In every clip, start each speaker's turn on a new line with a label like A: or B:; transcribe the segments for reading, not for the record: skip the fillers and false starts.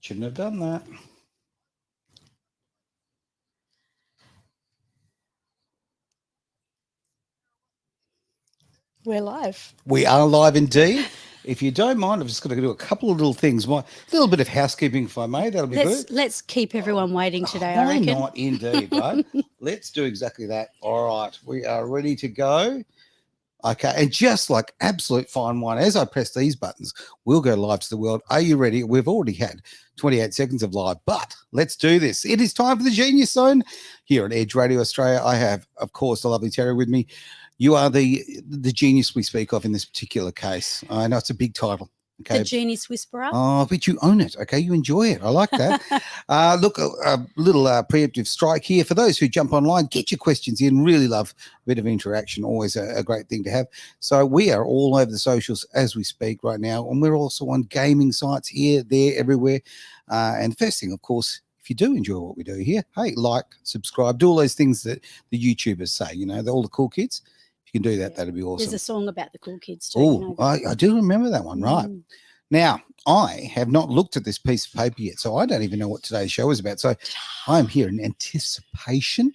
A: Shouldn't have done that.
B: We're live.
A: We are live indeed. If you don't mind, I'm just going to do a couple of little things. A little bit of housekeeping, if I may. That'll be good.
B: Let's keep everyone waiting today, I
A: Why
B: reckon.
A: not? Indeed, right? Let's do exactly that. All right. We are ready to go. Okay. And just like absolute fine wine, as I press these buttons, we'll go live to the world. Are you ready? We've already had 28 seconds of live, but let's do this. It is time for the Genius Zone here on Edge Radio Australia. I have, of course, the lovely Terry with me. You are the genius we speak of in this particular case. I know it's a big title. Okay.
B: The Genius Whisperer.
A: Oh, but you own it. Okay, you enjoy it. I like that. Look, a little preemptive strike here. For those who jump online, get your questions in. Really love a bit of interaction. Always a great thing to have. So we are all over the socials as we speak right now. And we're also on gaming sites here, there, everywhere. And first thing, of course, if you do enjoy what we do here, hey, like, subscribe, do all those things that the YouTubers say, you know, all the cool kids. If you can do that, that'd be awesome.
B: There's a song about the cool kids too.
A: Oh, I do remember that one, right. Now, I have not looked at this piece of paper yet, so I don't even know what today's show is about. So I'm here in anticipation.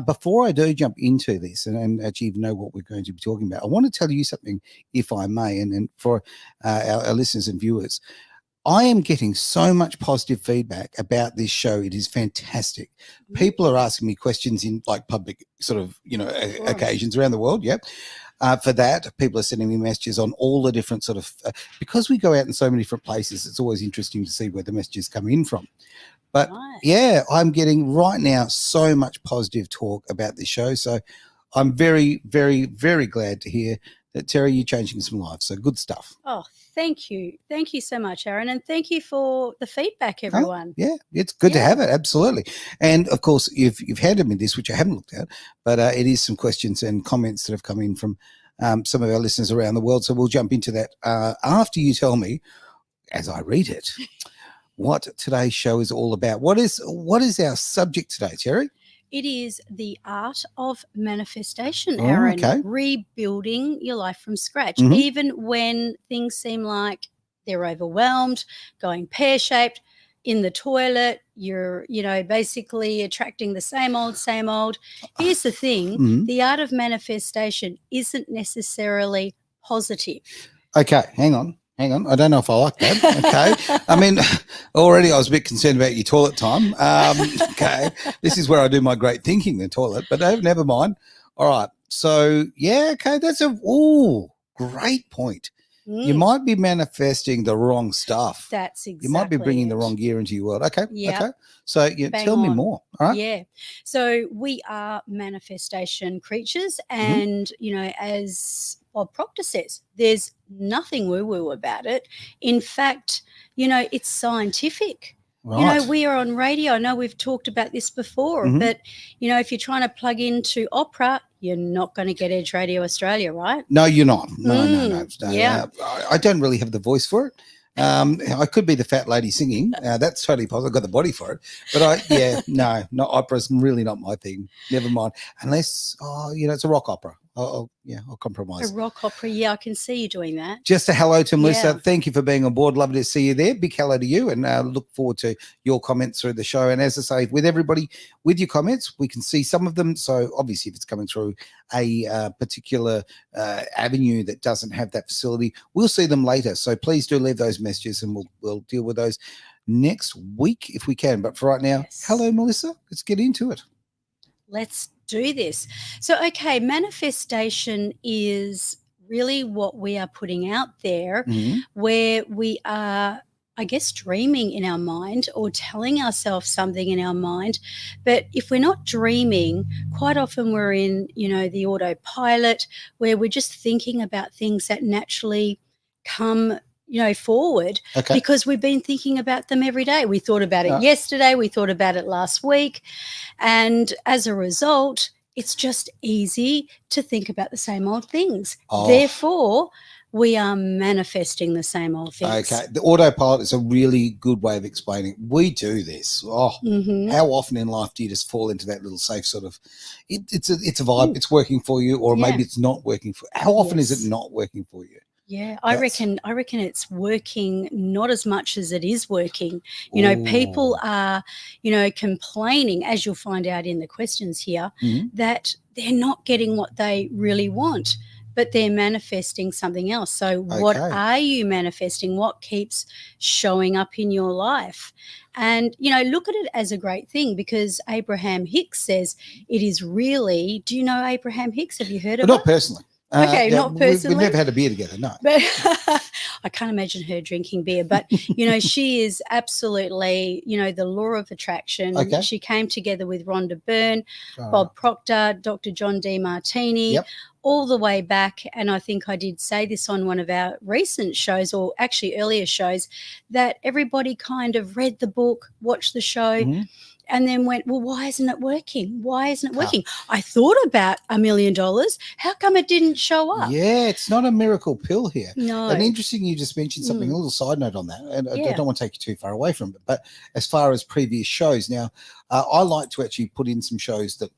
A: Before I do jump into this and actually even know what we're going to be talking about, I want to tell you something, if I may, and for our listeners and viewers. I am getting so much positive feedback about this show. It is fantastic. People are asking me questions in like public sort of, occasions around the world. Yep. For that, people are sending me messages on all the different sort of, because we go out in so many different places, it's always interesting to see where the messages come in from. But yeah, I'm getting right now so much positive talk about this show. So I'm very, very, very glad to hear that, Terry, you're changing some lives. So good stuff.
B: Oh, thank you. Thank you so much, Aaron. And thank you for the feedback, everyone.
A: Yeah, it's good to have it. Absolutely. And of course, you've handed me this, which I haven't looked at, but it is some questions and comments that have come in from some of our listeners around the world. So we'll jump into that after you tell me, as I read it, what today's show is all about. What is our subject today, Terry?
B: It is the art of manifestation, Aaron.
A: Okay.
B: Rebuilding your life from scratch, even when things seem like they're overwhelmed, going pear-shaped, in the toilet, you're, basically attracting the same old. Here's the thing, the art of manifestation isn't necessarily positive.
A: Okay, hang on. I don't know if I like that. Okay. I mean, already I was a bit concerned about your toilet time. Okay. This is where I do my great thinking, the toilet, but never mind. All right. So, yeah, okay. That's great point. You might be manifesting the wrong stuff.
B: That's exactly.
A: You might be bringing the wrong gear into your world. Okay.
B: Yeah.
A: Okay. So tell me more. All right.
B: Yeah. So we are manifestation creatures, and as Bob Proctor says, there's nothing woo-woo about it. In fact, it's scientific.
A: Right.
B: We are on radio. I know we've talked about this before, but, if you're trying to plug into opera, you're not going to get Edge Radio Australia, right?
A: No, you're not. No.
B: Yeah.
A: I don't really have the voice for it. I could be the fat lady singing. That's totally possible. I've got the body for it. But not opera's really not my thing. Never mind. Unless, it's a rock opera. I'll compromise.
B: A rock opera, yeah, I can see you doing that.
A: Just a hello to Melissa. Thank you for being on board. Lovely to see you there. Big hello to you, and look forward to your comments through the show. And as I say, with everybody, with your comments, we can see some of them. So obviously, if it's coming through a particular avenue that doesn't have that facility, we'll see them later. So please do leave those messages, and we'll deal with those next week if we can. But for right now, hello, Melissa. Let's get into it.
B: Let's do this. So, okay, manifestation is really what we are putting out there, where we are, I guess, dreaming in our mind or telling ourselves something in our mind. But if we're not dreaming, quite often we're in, the autopilot, where we're just thinking about things that naturally come forward, because we've been thinking about them every day. We thought about it yesterday, we thought about it last week, and as a result, it's just easy to think about the same old things. Therefore, we are manifesting the same old things.
A: Okay, the autopilot is a really good way of explaining. We do this. How often in life do you just fall into that little safe sort of? It's a vibe. It's working for you, or maybe it's not working for. How often is it not working for you?
B: Yeah, I reckon it's working not as much as it is working. People are, complaining, as you'll find out in the questions here, that they're not getting what they really want, but they're manifesting something else. So what are you manifesting? What keeps showing up in your life? And, look at it as a great thing, because Abraham Hicks says it is really, do you know Abraham Hicks? Have you heard of her?
A: Not personally.
B: Okay, not personally.
A: We've never had a beer together, no.
B: But I can't imagine her drinking beer. But, she is absolutely, the law of attraction.
A: Okay.
B: She came together with Rhonda Byrne, Bob Proctor, Dr. John DeMartini, all the way back. And I think I did say this on one of our recent shows, or actually earlier shows, that everybody kind of read the book, watched the show, and then went, well, why isn't it working? Why isn't it working? I thought about $1 million. How come it didn't show up?
A: Yeah, it's not a miracle pill here.
B: No.
A: And interesting, you just mentioned something, a little side note on that. And I don't want to take you too far away from it. But as far as previous shows, now, I like to actually put in some shows that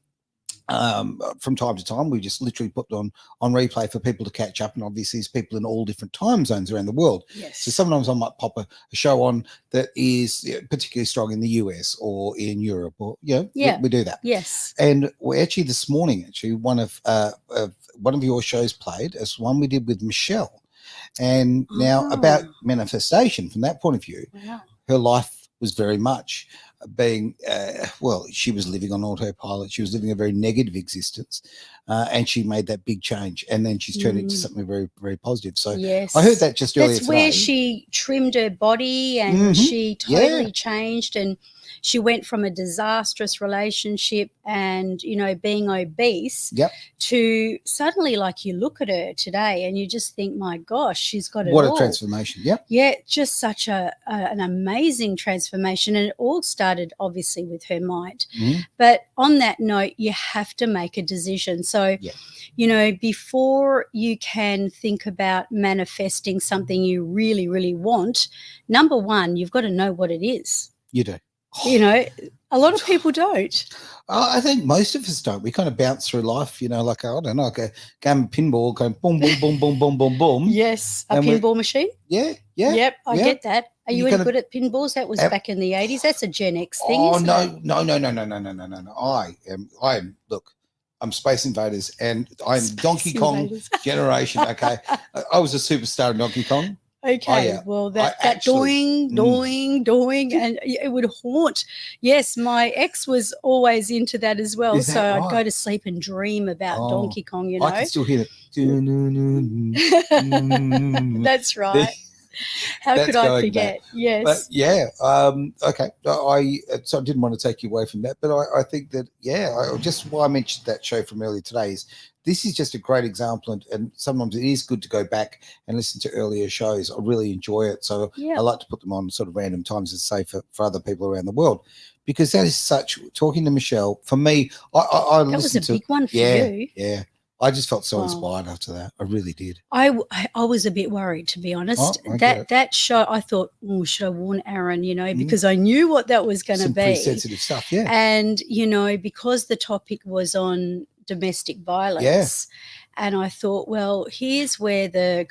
A: from time to time we just literally put on replay for people to catch up, and obviously there's people in all different time zones around the world. So sometimes I might pop a show on that is particularly strong in the US or in Europe, or we do that. And we actually this morning one of your shows played as one we did with Michelle, and now about manifestation from that point of view. Her life was very much being she was living on autopilot. She was living a very negative existence, and she made that big change, and then she's turned into something very, very positive. So I heard that just earlier
B: today. Where she trimmed her body, and she totally changed, and she went from a disastrous relationship and, being obese to suddenly, like, you look at her today and you just think, my gosh, she's got it all.
A: What a transformation.
B: Yeah, just such an amazing transformation. And it all started obviously with her mind. But on that note, you have to make a decision. So, before you can think about manifesting something you really, really want, number one, you've got to know what it is.
A: You do.
B: A lot of people don't.
A: I think most of us don't. We kind of bounce through life, like, I don't know, like a game of pinball going boom, boom, boom, boom, boom, boom, boom.
B: Yes, a pinball machine.
A: Yeah.
B: Yep, I get that. Are you any good at pinballs? That was back in the 80s. That's a Gen X thing, isn't it? No. I am, look, I'm Space Invaders, and I'm Donkey Kong generation, okay? I was a superstar in Donkey Kong. Okay, well, that doing, and it would haunt. Yes, my ex was always into that as well. So right? I'd go to sleep and dream about Donkey Kong,
A: I can still hear it.
B: That's right. How could I forget? Yes.
A: But okay. So I didn't want to take you away from that, but I think that, just why I mentioned that show from earlier today is this is just a great example, and sometimes it is good to go back and listen to earlier shows. I really enjoy it. So I like to put them on sort of random times and say for other people around the world, because that is such, talking to Michelle, for me, I listened to.
B: That was a big one for you.
A: Yeah. I just felt so inspired after that. I really did.
B: I was a bit worried, to be honest. That show, I thought, should I warn Aaron, because I knew what that was going to be.
A: Pretty sensitive stuff, yeah.
B: And, because the topic was on domestic violence, and I thought, well, here's where the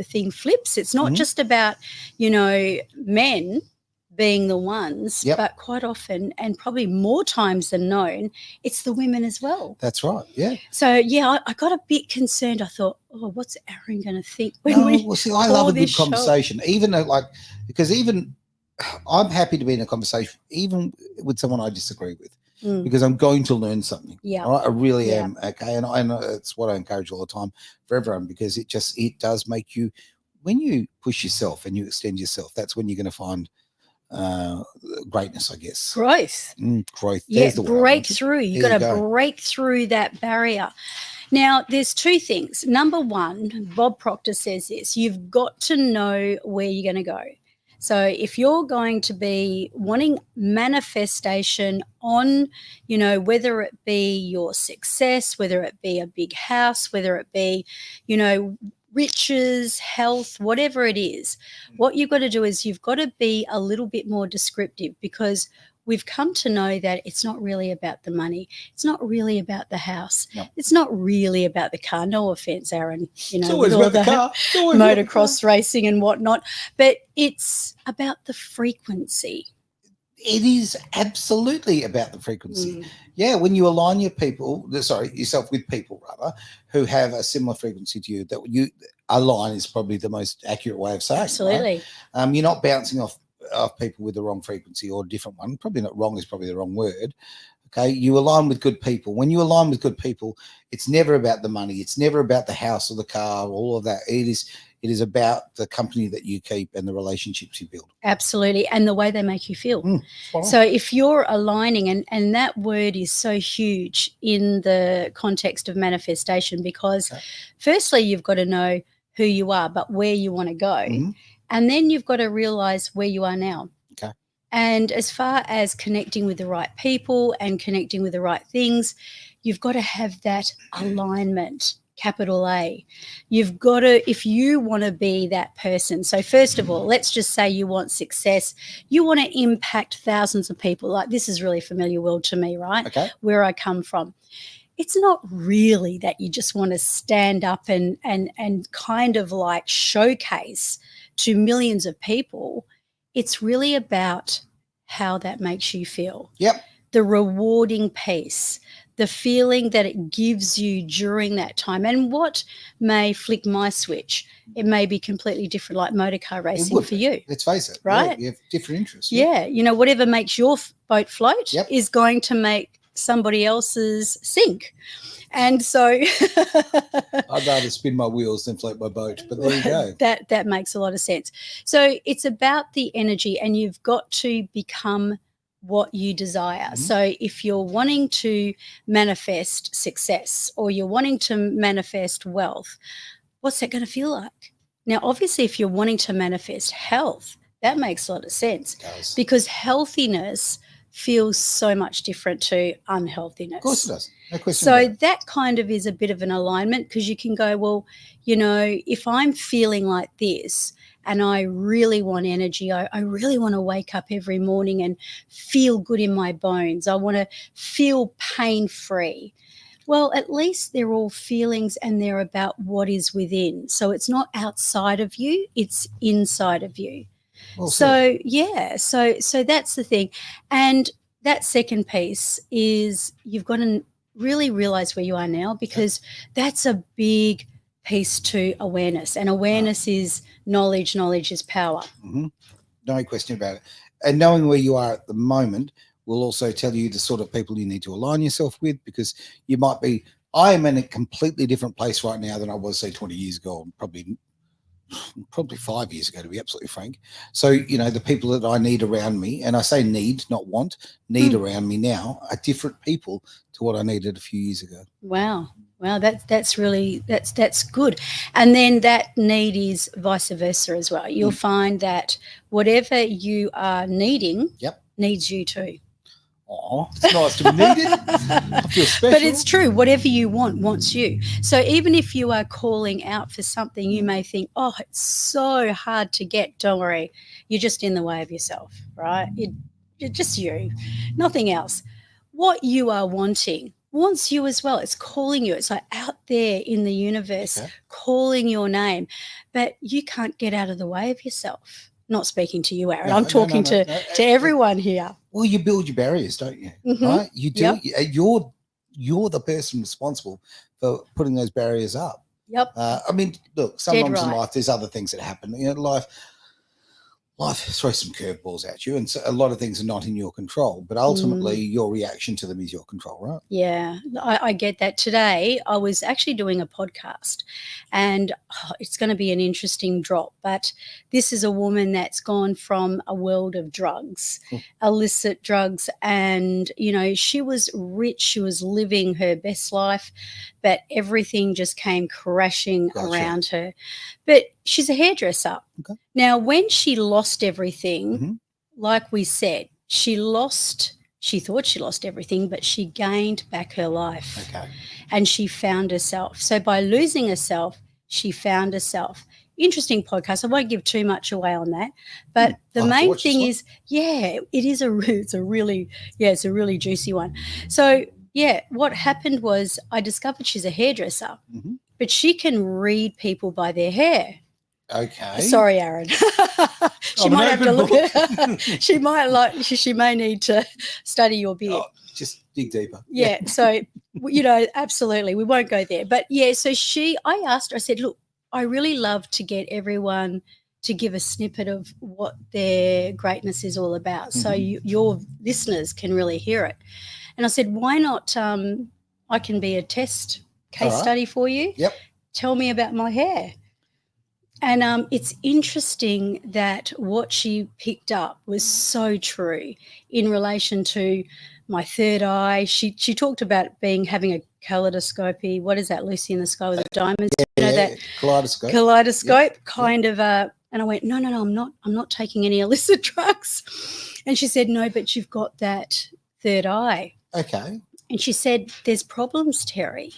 B: thing flips. It's not just about, men being the ones, but quite often, and probably more times than known, it's the women as well.
A: That's right, yeah.
B: So, I got a bit concerned. I thought, what's Aaron going to think when I
A: love a good conversation, even because I'm happy to be in a conversation, even with someone I disagree with, because I'm going to learn something.
B: Yeah.
A: Right? I really am, okay? And I know it's what I encourage all the time for everyone, because it does make you, when you push yourself and you extend yourself, that's when you're going to find greatness, I guess.
B: Growth.
A: Growth.
B: Yeah, breakthrough. You got to break through that barrier. Now, there's two things. Number one, Bob Proctor says this: you've got to know where you're going to go. So if you're going to be wanting manifestation on, whether it be your success, whether it be a big house, whether it be, riches, health, whatever it is, what you've got to do is you've got to be a little bit more descriptive, because we've come to know that it's not really about the money. It's not really about the house.
A: No.
B: It's not really about the car. No offense, Aaron,
A: It's always about the car.
B: motocross racing and whatnot, but it's about the frequency.
A: It is absolutely about the frequency. Yeah, when you align yourself with people rather, who have a similar frequency to you, that you align is probably the most accurate way of saying.
B: Absolutely.
A: Right? You're not bouncing off people with the wrong frequency or a different one. Probably not wrong is probably the wrong word. Okay, you align with good people. When you align with good people, it's never about the money. It's never about the house or the car, all of that. It is about the company that you keep and the relationships you build.
B: Absolutely. And the way they make you feel. So if you're aligning, and that word is so huge in the context of manifestation, because firstly, you've got to know who you are, but where you want to go. And then you've got to realize where you are now.
A: Okay.
B: And as far as connecting with the right people and connecting with the right things, you've got to have that alignment, capital A. You've got to, if you want to be that person. So first of all, let's just say you want success. You want to impact thousands of people. Like, this is really familiar world to me, right?
A: Okay.
B: Where I come from. It's not really that you just want to stand up and kind of like showcase to millions of people. It's really about how that makes you feel.
A: Yep.
B: The rewarding piece, the feeling that it gives you during that time. And what may flick my switch, it may be completely different, like motorcar racing for you.
A: Let's face it.
B: Right?
A: Yeah, you have different interests.
B: Yeah. You know, whatever makes your boat float
A: Yep.
B: is going to make somebody else's sink. And so
A: I'd rather spin my wheels than float my boat, but there you go.
B: That makes a lot of sense. So it's about the energy, and you've got to become what you desire. So if you're wanting to manifest success, or you're wanting to manifest wealth, what's that going to feel like? Now, obviously, if you're wanting to manifest health, that makes a lot of sense, because healthiness feels so much different to unhealthiness. Of
A: course it does. No question
B: so
A: about it.
B: that kind of is a bit of an alignment, because you can go, well, you know, if I'm feeling like this and I really want energy, I really want to wake up every morning and feel good in my bones. I want to feel pain-free. Well, at least they're all feelings, and they're about what is within. So it's not outside of you, it's inside of you.
A: Well,
B: so that's the thing. And that second piece is you've got to really realize where you are now, because that's a big piece to awareness. And awareness is knowledge. Knowledge is power.
A: No question about it. And knowing where you are at the moment will also tell you the sort of people you need to align yourself with, because you might be, I am in a completely different place right now than I was, say, 20 years ago, and probably 5 years ago, to be absolutely frank. So, you know, the people that I need around me, and I say need, not want, need around me now, are different people to what I needed a few years ago.
B: Wow, that's really that's good. And then that need is vice versa as well. You'll find that whatever you are needing needs you too.
A: Oh, it's nice to be needed. I feel special.
B: But it's true. Whatever you want wants you. So even if you are calling out for something, you may think, oh, it's so hard to get. Don't worry. You're just in the way of yourself, right? You're just you, nothing else. What you are wanting wants you as well. It's calling you. It's like out there in the universe calling your name. But you can't get out of the way of yourself. Not speaking to you, Aaron. I'm talking to everyone here.
A: Well, you build your barriers, don't you? Right? You do. Yep. You're the person responsible for putting those barriers up.
B: Yep.
A: I mean, look, sometimes in life there's other things that happen. You know, life throws some curveballs at you, and so a lot of things are not in your control, but ultimately your reaction to them is your control, right?
B: Yeah, I get that. Today I was actually doing a podcast, and it's going to be an interesting drop, but this is a woman that's gone from a world of drugs, illicit drugs, and, you know, she was rich, she was living her best life, but everything just came crashing around her. But she's a hairdresser.
A: Okay.
B: Now, when she lost everything, like we said, she thought she lost everything, but she gained back her life.
A: Okay.
B: And she found herself. So by losing herself, she found herself. Interesting podcast. I won't give too much away on that, but the
A: I'll have to
B: main
A: watch this
B: thing
A: one.
B: is, it's a really juicy one. So what happened was I discovered she's a hairdresser, but she can read people by their hair.
A: Okay.
B: Sorry, Aaron. She
A: I'm
B: might
A: an
B: have to
A: open
B: look
A: book.
B: at she may need to study your beard.
A: Oh, just dig deeper.
B: Yeah. So, absolutely. We won't go there. But so I asked her, I said, look, I really love to get everyone to give a snippet of what their greatness is all about. So your listeners can really hear it. And I said, why not, I can be a test case study for you.
A: Yep.
B: Tell me about my hair. And it's interesting that what she picked up was so true in relation to my third eye. She talked about having a kaleidoscopy. What is that, Lucy in the Sky with the Diamonds?
A: That kaleidoscope.
B: Kaleidoscope kind of and I went, no, I'm not taking any illicit drugs. And she said, no, but you've got that third eye.
A: Okay.
B: And she said, there's problems, Terry,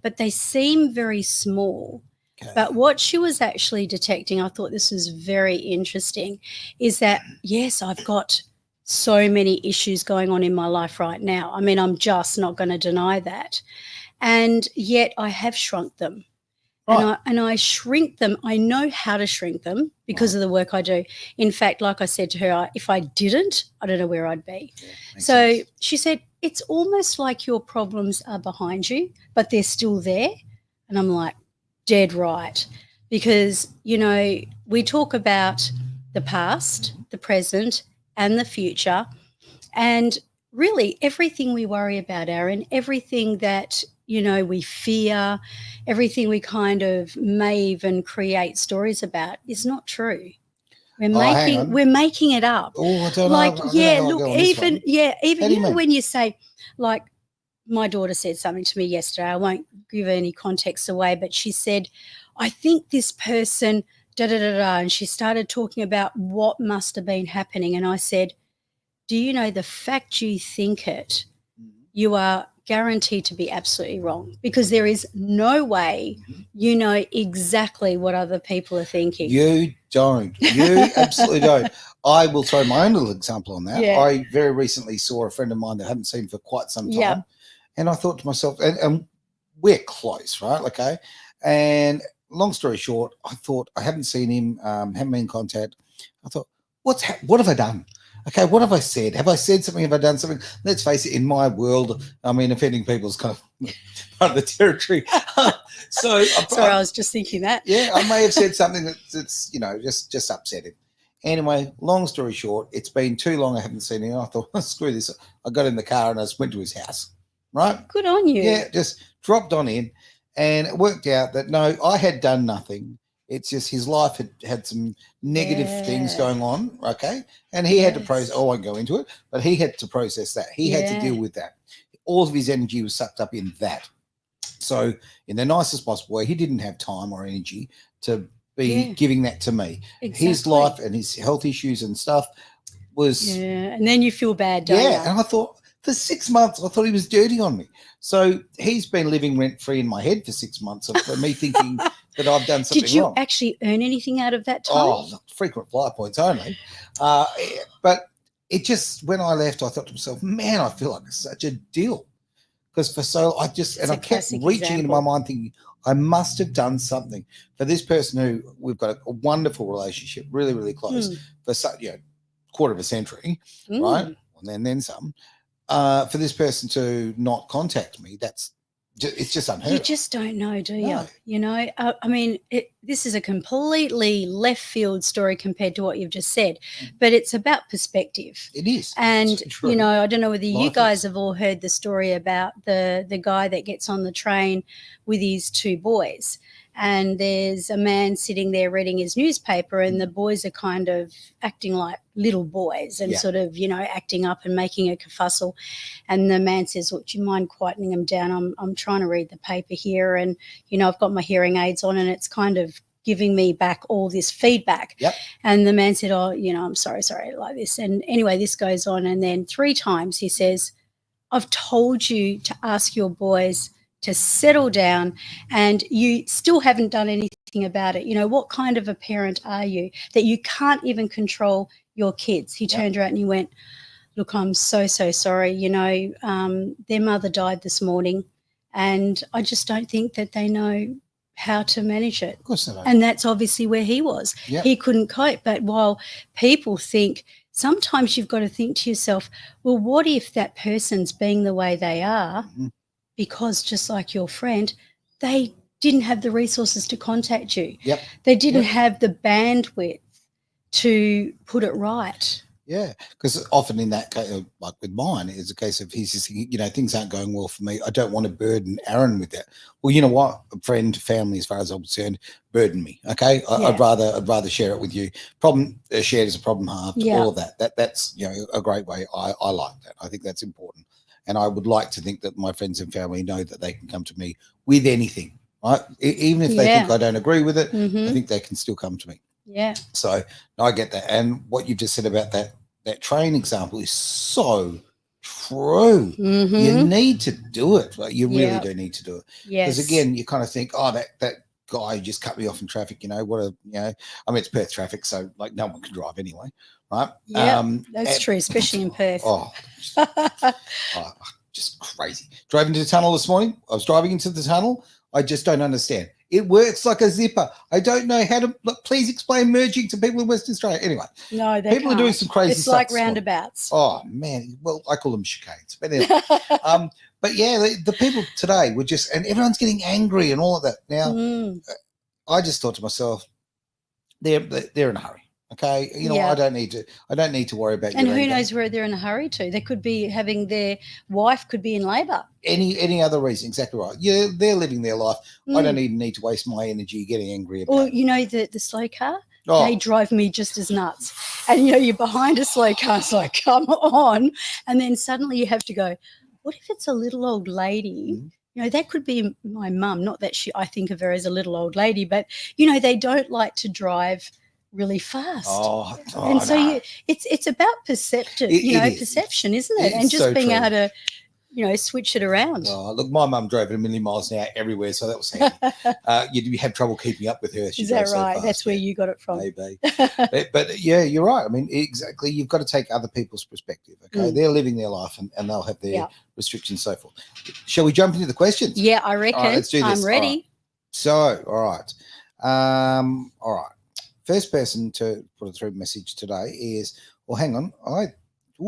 B: but they seem very small. Okay. But what she was actually detecting, I thought this was very interesting, is that, yes, I've got so many issues going on in my life right now. I mean, I'm just not going to deny that. And yet I have shrunk them. Right. And I shrink them. I know how to shrink them because of the work I do. In fact, like I said to her, if I didn't, I don't know where I'd be. Yeah, so sense. She said, it's almost like your problems are behind you, but they're still there. And I'm like, dead right. Because, we talk about the past, the present, and the future. And really everything we worry about, Aaron, everything that, we fear, everything we kind of may even create stories about is not true. We're making it up.
A: Oh, I don't
B: know. Even when you say, like, my daughter said something to me yesterday. I won't give any context away, but she said, I think this person, and she started talking about what must have been happening. And I said, do you know the fact you think it, you are guaranteed to be absolutely wrong, because there is no way you know exactly what other people are thinking.
A: You don't. You absolutely don't. I will throw my own little example on that. Yeah. I very recently saw a friend of mine that I hadn't seen for quite some time. Yeah. And I thought to myself, and we're close, right? Okay. And long story short, I thought I haven't seen him, haven't been in contact. I thought, what have I done? Okay, what have I said? Have I said something? Have I done something? Let's face it, in my world, I mean, offending people is kind of part of the territory. Sorry,
B: I was just thinking that.
A: Yeah, I may have said something that's just upset him. Anyway, long story short, it's been too long I haven't seen him. I thought, screw this. I got in the car and I just went to his house. Right?
B: Good on you.
A: Yeah, just dropped on in, and it worked out that, no, I had done nothing. It's just his life had some negative things going on, okay? And he had to process, I won't go into it, but he had to process that. He had to deal with that. All of his energy was sucked up in that. So in the nicest possible way, he didn't have time or energy to be giving that to me. Exactly. His life and his health issues and stuff was...
B: Yeah, and then you feel bad, don't you?
A: Yeah, and I thought... For 6 months, I thought he was dirty on me. So he's been living rent-free in my head for 6 months of me thinking that I've done something wrong.
B: Did you actually earn anything out of that time?
A: Oh, frequent flyer points only. But it just, when I left, I thought to myself, man, I feel like it's such a deal. Because I kept reaching into my mind thinking, I must have done something for this person who we've got a wonderful relationship, really, really close, for quarter of a century, right? And then some. For this person to not contact me, it's just unheard of.
B: You just don't know, do you? No. I mean, this is a completely left field story compared to what you've just said, but it's about perspective.
A: It is.
B: And, I don't know whether you guys have all heard the story about the guy that gets on the train with his two boys. And there's a man sitting there reading his newspaper, and the boys are kind of acting like little boys and sort of, acting up and making a kerfussle. And the man says, look, do you mind quietening them down? I'm trying to read the paper here, and, I've got my hearing aids on, and it's kind of giving me back all this feedback.
A: Yep.
B: And the man said, oh, I'm sorry, like this. And anyway, this goes on. And then 3 times he says, I've told you to ask your boys to settle down, and you still haven't done anything about it. You know, what kind of a parent are you that you can't even control your kids? He turned around and he went, look, I'm so sorry. You know, their mother died this morning, and I just don't think that they know how to manage it.
A: Of course they don't.
B: And that's obviously where he was.
A: Yep.
B: He couldn't cope. But while people think, sometimes you've got to think to yourself, well, what if that person's being the way they are because, just like your friend, they didn't have the resources to contact you.
A: Yep.
B: They didn't have the bandwidth to put it right.
A: Yeah, because often in that case, like with mine, it's a case of he's just thinking, you know, things aren't going well for me. I don't want to burden Aaron with that. Well, you know what, friend, family, as far as I'm concerned, burden me. Okay, I'd rather share it with you. Problem shared is a problem halved. All of that. That's, you know, a great way. I like that. I think that's important, and I would like to think that my friends and family know that they can come to me with anything. Right, even if they think I don't agree with it, I think they can still come to me.
B: Yeah.
A: So I get that. And what you just said about that train example is so true. You need to do it. Like, you really do need to do it.
B: Yes.
A: Because again, you kind of think, oh, that guy who just cut me off in traffic, you know, I mean, it's Perth traffic, so like no one can drive anyway, right?
B: Yeah, that's true, especially in Perth.
A: Just crazy. Drove into the tunnel this morning. I was driving into the tunnel. I just don't understand. It works like a zipper. I don't know how to. Please explain merging to people in Western Australia. Anyway,
B: no, they
A: people
B: can't.
A: Are doing some crazy
B: it's
A: stuff.
B: It's like roundabouts.
A: Oh man, well, I call them chicanes. But anyway, but yeah, the people today were just, and everyone's getting angry and all of that. Now, I just thought to myself, they're in a hurry. Okay, you know, I don't need to worry about.
B: And who knows where they're in a hurry to? They could be having their wife could be in labour.
A: Any other reason? Exactly right. Yeah, they're living their life. I don't even need to waste my energy getting angry about.
B: Or you know, the slow car. They drive me just as nuts. And you know, you're behind a slow car. It's like, come on, and then suddenly you have to go. What if it's a little old lady? You know, that could be my mum. Not that I think of her as a little old lady, but you know, they don't like to drive really fast. And so it's about perception, perception, isn't it? And just so being able to, you know, switch it around.
A: Oh, look, my mum drove at 1 million miles an hour everywhere, so that was handy. You have trouble keeping up with her. She
B: Is that right?
A: So fast.
B: That's where you got it from.
A: Maybe. but yeah, you're right. I mean, exactly. You've got to take other people's perspective. Okay, they're living their life, and they'll have their restrictions, and so forth. Shall we jump into the questions?
B: Yeah, I reckon.
A: All right, let's do this.
B: I'm ready.
A: All right. So, all right. First person to put a through message today is, well, hang on.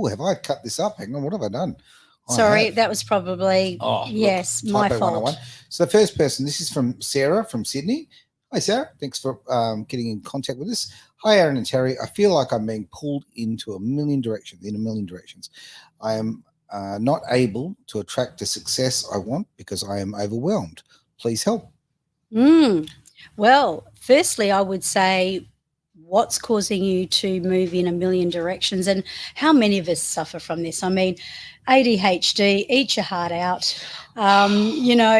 A: Have I cut this up? Hang on, what have I done?
B: Sorry, that was probably, my fault.
A: So the first person, this is from Sarah from Sydney. Hi, Sarah. Thanks for getting in contact with us. Hi, Aaron and Terry. I feel like I'm being pulled in a million directions. I am not able to attract the success I want because I am overwhelmed. Please help.
B: Well, firstly, I would say, what's causing you to move in a million directions, and how many of us suffer from this? I mean, ADHD, eat your heart out. You know,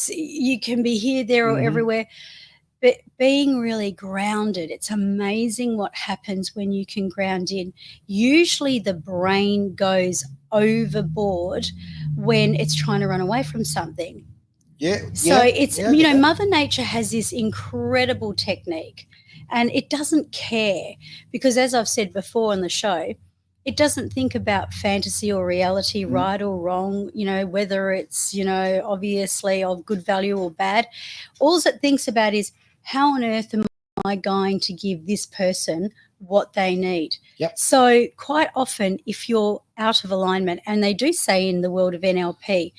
B: you can be here, there, or everywhere, but being really grounded, it's amazing what happens when you can ground in. Usually the brain goes overboard when it's trying to run away from something. So it's, you know, Mother Nature has this incredible technique, and it doesn't care because, as I've said before on the show, it doesn't think about fantasy or reality, right or wrong, you know, whether it's, you know, obviously of good value or bad. All it thinks about is, how on earth am I going to give this person what they need? So quite often, if you're out of alignment, and they do say in the world of NLP,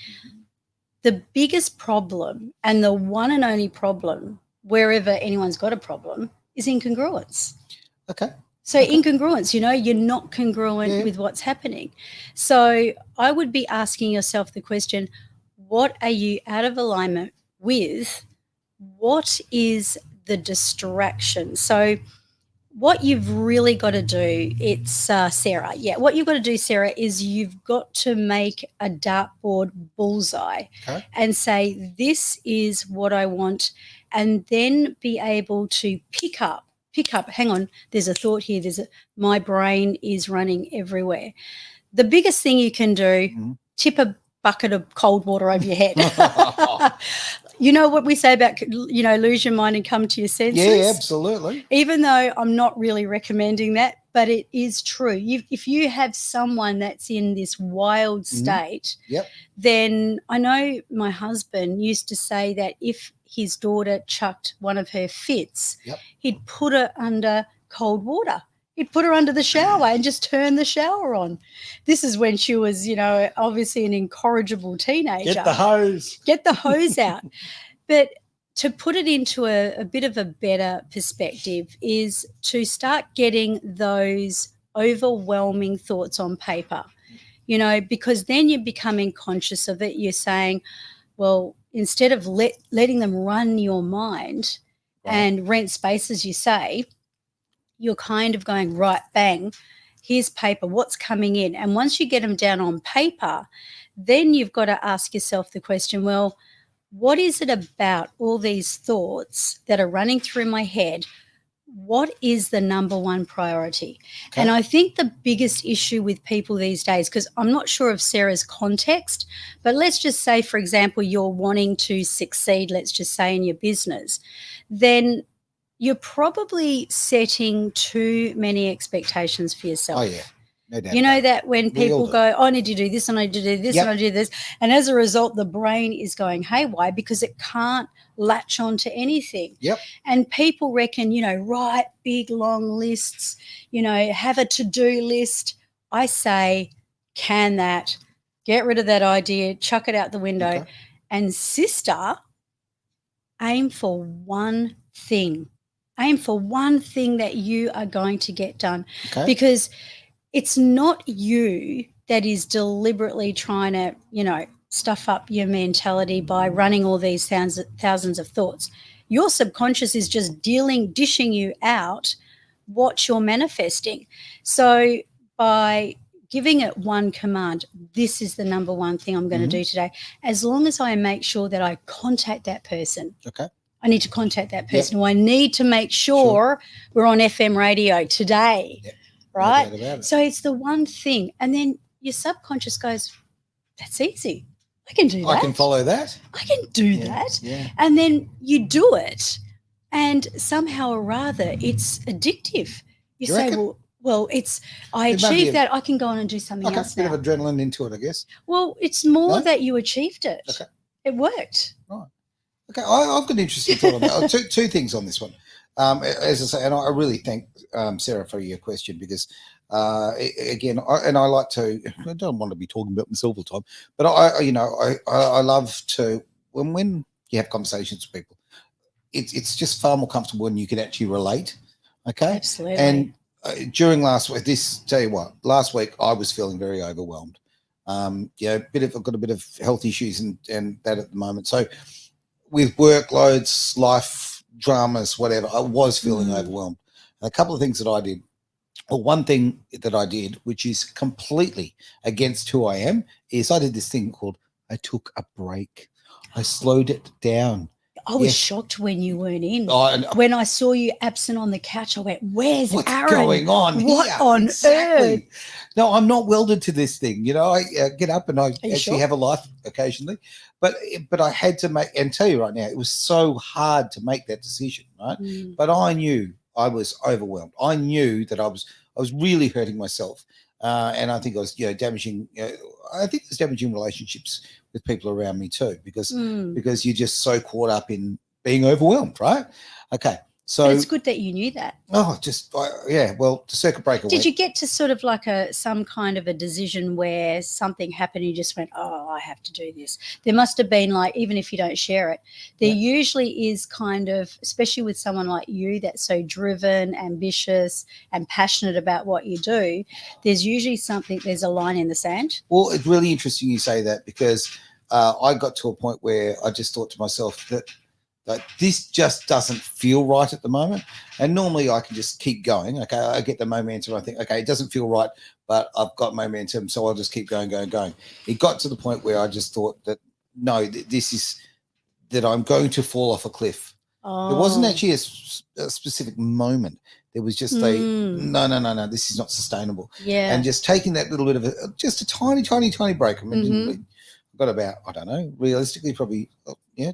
B: the biggest problem and the one and only problem, wherever anyone's got a problem, is incongruence. So incongruence, you know, you're not congruent with what's happening. So I would be asking yourself the question, what are you out of alignment with? What is the distraction? So what you've really got to do, it's Sarah. Yeah, what you've got to do, Sarah, is you've got to make a dartboard bullseye and say, this is what I want, and then be able to pick up, hang on, there's a thought here, my brain is running everywhere. The biggest thing you can do, tip a bucket of cold water over your head. You know what we say about, lose your mind and come to your senses?
A: Yeah, absolutely.
B: Even though I'm not really recommending that, but it is true. If you have someone that's in this wild state, then I know my husband used to say that if his daughter chucked one of her fits, he'd put her under cold water. He'd put her under the shower and just turn the shower on. This is when she was, obviously an incorrigible teenager.
A: Get the hose.
B: Get the hose out. But to put it into a bit of a better perspective is to start getting those overwhelming thoughts on paper, because then you're becoming conscious of it. You're saying, well, instead of letting them run your mind and rent space, as you say, you're kind of going, right, bang, here's paper, what's coming in? And once you get them down on paper, then you've got to ask yourself the question, well, what is it about all these thoughts that are running through my head? What is the number one priority? Okay. And I think the biggest issue with people these days, because I'm not sure of Sarah's context, but let's just say, for example, you're wanting to succeed, let's just say in your business, then you're probably setting too many expectations for yourself.
A: Oh, yeah. No doubt.
B: You know that when people go, I need to do this and I need to do this and I do this. And as a result, the brain is going haywire because it can't latch on to anything.
A: Yep.
B: And people reckon, write big, long lists, have a to-do list. I say, can that, get rid of that idea, chuck it out the window. Okay. And sister, aim for one thing. Aim for one thing that you are going to get done. Okay. Because it's not you that is deliberately trying to, stuff up your mentality by running all these thousands of thoughts. Your subconscious is just dishing you out what you're manifesting. So by giving it one command, this is the number one thing I'm going to do today, as long as I make sure that I contact that person.
A: Okay.
B: I need to contact that person. Or I need to make sure we're on FM radio today. Yep. Right? No, so it's the one thing. And then your subconscious goes, that's easy. I can do that.
A: I can follow that.
B: I can do that.
A: Yeah.
B: And then you do it. And somehow or rather, it's addictive. You say, reckon? well, I achieved that. I can go on and do something else now.
A: A bit of adrenaline into it, I guess.
B: Well, it's more that you achieved it.
A: Okay.
B: It worked.
A: Right. Okay. I've got an interesting thought on that. Two things on this one. As I say, and I really thank Sarah for your question because, again, I like to. I don't want to be talking about myself all the time, but I love to when you have conversations with people. It's just far more comfortable when you can actually relate. Okay,
B: absolutely.
A: And during last week, last week I was feeling very overwhelmed. I've got a bit of health issues and that at the moment. So with workloads, life dramas, whatever, I was feeling overwhelmed. And a couple of things that I did. Well, one thing that I did, which is completely against who I am, is I did this thing called I took a break. I slowed it down.
B: I was shocked when you weren't in. When I saw you absent on the couch, I went, where's
A: What's
B: Aaron?
A: going on
B: What
A: here?
B: on earth?
A: No, I'm not welded to this thing. I get up and I actually have a life occasionally. But I had to tell you right now, it was so hard to make that decision, right? But I knew I was overwhelmed. I knew that I was really hurting myself. And I think I was, damaging, I think it's damaging relationships with people around me too, because you're just so caught up in being overwhelmed, right? Okay. So
B: but it's good that you knew that.
A: Oh, well, to circuit breaker.
B: Did you get to sort of like some kind of a decision where something happened and you just went, oh, I have to do this? There must have been even if you don't share it, there usually is kind of, especially with someone like you that's so driven, ambitious and passionate about what you do, there's usually there's a line in the sand.
A: Well, it's really interesting you say that because I got to a point where I just thought to myself that this just doesn't feel right at the moment. And normally I can just keep going. Okay, I get the momentum. I think, okay, it doesn't feel right, but I've got momentum, so I'll just keep going. It got to the point where I just thought that, no, this is that I'm going to fall off a cliff.
B: Oh.
A: It wasn't actually a specific moment. There was just no, this is not sustainable.
B: Yeah.
A: And just taking that little bit of just a tiny, tiny, tiny break. I mean, I've got about, I don't know, realistically, probably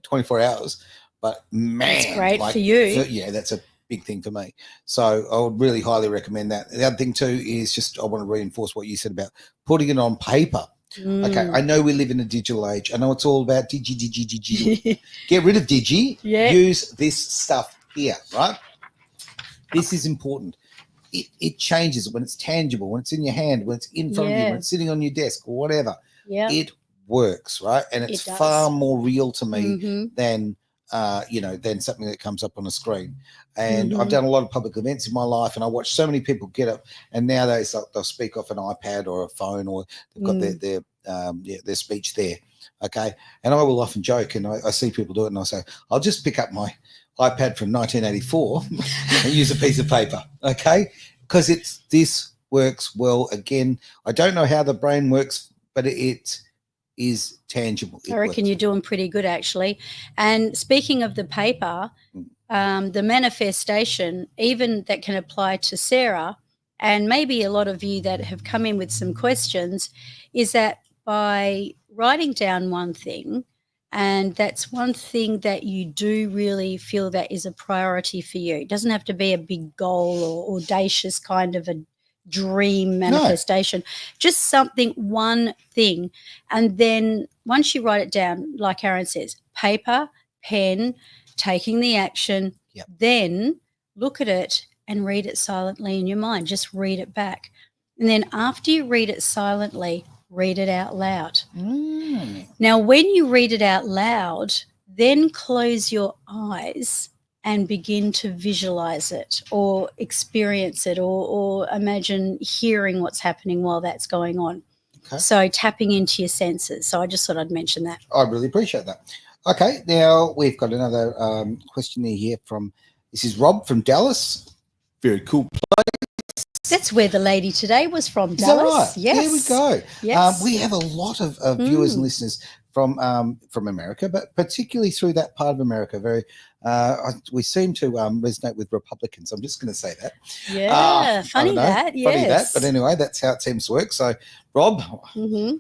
A: 24 hours. But man,
B: that's great for you.
A: Yeah, that's a big thing for me. So I would really highly recommend that. The other thing too is just I want to reinforce what you said about putting it on paper. Okay, I know we live in a digital age. I know it's all about digi. Get rid of digi.
B: Yeah.
A: Use this stuff here, right? This is important. It changes when it's tangible, when it's in your hand, when it's in front of you, when it's sitting on your desk or whatever.
B: Yeah,
A: it works, right? And it's far more real to me than than something that comes up on a screen. And I've done a lot of public events in my life, and I watch so many people get up, and nowadays they'll speak off an iPad or a phone, or they've got their speech there. Okay, and I will often joke, and I see people do it, and I say, I'll just pick up my iPad from 1984 and use a piece of paper, okay? Because this works well. Again, I don't know how the brain works, but it is tangible.
B: I reckon you're doing pretty good, actually. And speaking of the paper, the manifestation, even that can apply to Sarah, and maybe a lot of you that have come in with some questions, is that by writing down one thing, and that's one thing that you do really feel that is a priority for you. It doesn't have to be a big goal or audacious kind of a dream manifestation, just something, one thing. And then once you write it down, like Aaron says, paper, pen, taking the action, then look at it and read it silently in your mind. Just read it back. And then after you read it silently, read it out loud. Now, when you read it out loud, then close your eyes and begin to visualize it or experience it or imagine hearing what's happening while that's going on. Okay. So tapping into your senses. So I just thought I'd mention that.
A: I really appreciate that. Okay, now we've got another question here from, this is Rob from Dallas. Very cool place.
B: That's where the lady today was from, Dallas.
A: Is that right?
B: Yes.
A: There we go.
B: Yes.
A: We have a lot of viewers and listeners from America, but particularly through that part of America. We seem to resonate with Republicans. I'm just going to say that.
B: Yeah, funny that. Yes.
A: Funny that. But anyway, that's how it seems to work. So, Rob,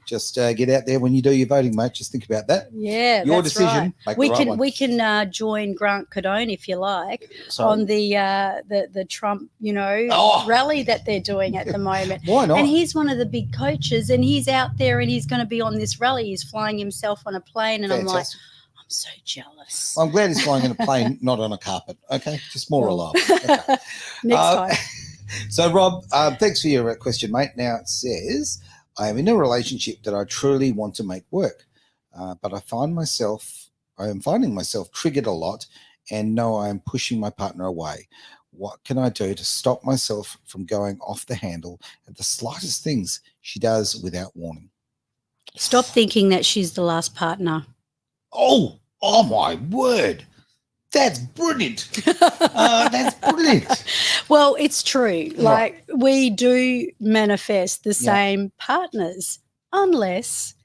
A: just get out there when you do your voting, mate. Just think about that.
B: Yeah,
A: your decision.
B: Right. We can join Grant Cardone if you like on the Trump rally that they're doing at the moment.
A: Why not?
B: And he's one of the big coaches, and he's out there, and he's going to be on this rally. He's flying himself on a plane, and I'm like, I'm so jealous.
A: I'm glad he's flying in a plane, not on a carpet. Okay, just more reliable. Okay.
B: Next time.
A: So, Rob, thanks for your question, mate. Now it says, I am in a relationship that I truly want to make work, but I am finding myself triggered a lot and know I am pushing my partner away. What can I do to stop myself from going off the handle at the slightest things she does without warning?
B: Stop thinking that she's the last partner.
A: Oh my word. That's brilliant. That's brilliant.
B: Well, it's true. Like we do manifest the same partners unless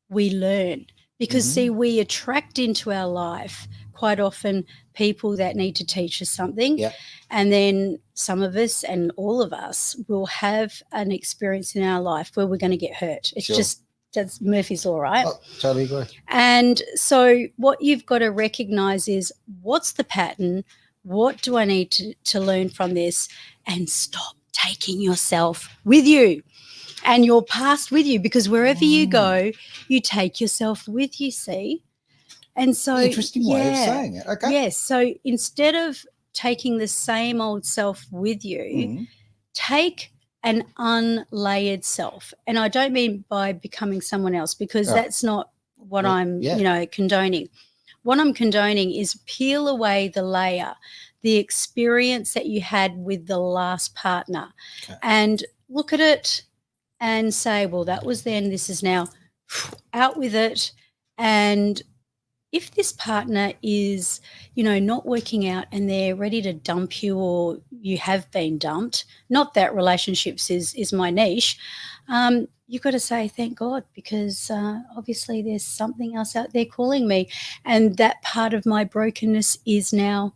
B: we learn. Because see, we attract into our life quite often people that need to teach us something. Yeah. And then some of us and all of us will have an experience in our life where we're going to get hurt. It's just that's Murphy's Law, right?
A: Oh, totally agree.
B: And so what you've got to recognize is what's the pattern? What do I need to learn from this? And stop taking yourself with you and your past with you, because wherever you go, you take yourself with you, see? And so
A: interesting way of saying it. Okay.
B: Yes. So instead of taking the same old self with you, take an unlayered self. And I don't mean by becoming someone else, because that's not what I'm, condoning. What I'm condoning is peel away the layer, the experience that you had with the last partner, and look at it and say, well, that was then, this is now, out with it. And if this partner is, not working out and they're ready to dump you, or you have been dumped, not that relationships is my niche, you've got to say thank God, because obviously there's something else out there calling me, and that part of my brokenness is now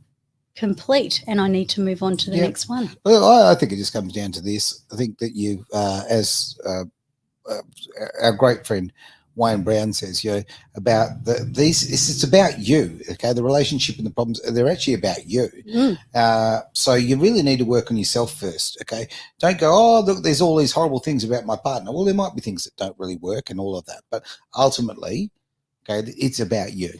B: complete and I need to move on to the next one.
A: Well, I think it just comes down to this. I think that you, as our great friend Wayne Brown says, about it's about you, okay? The relationship and the problems, they're actually about you. So you really need to work on yourself first, okay? Don't go, oh, look, there's all these horrible things about my partner. Well, there might be things that don't really work and all of that, but ultimately, okay, it's about you.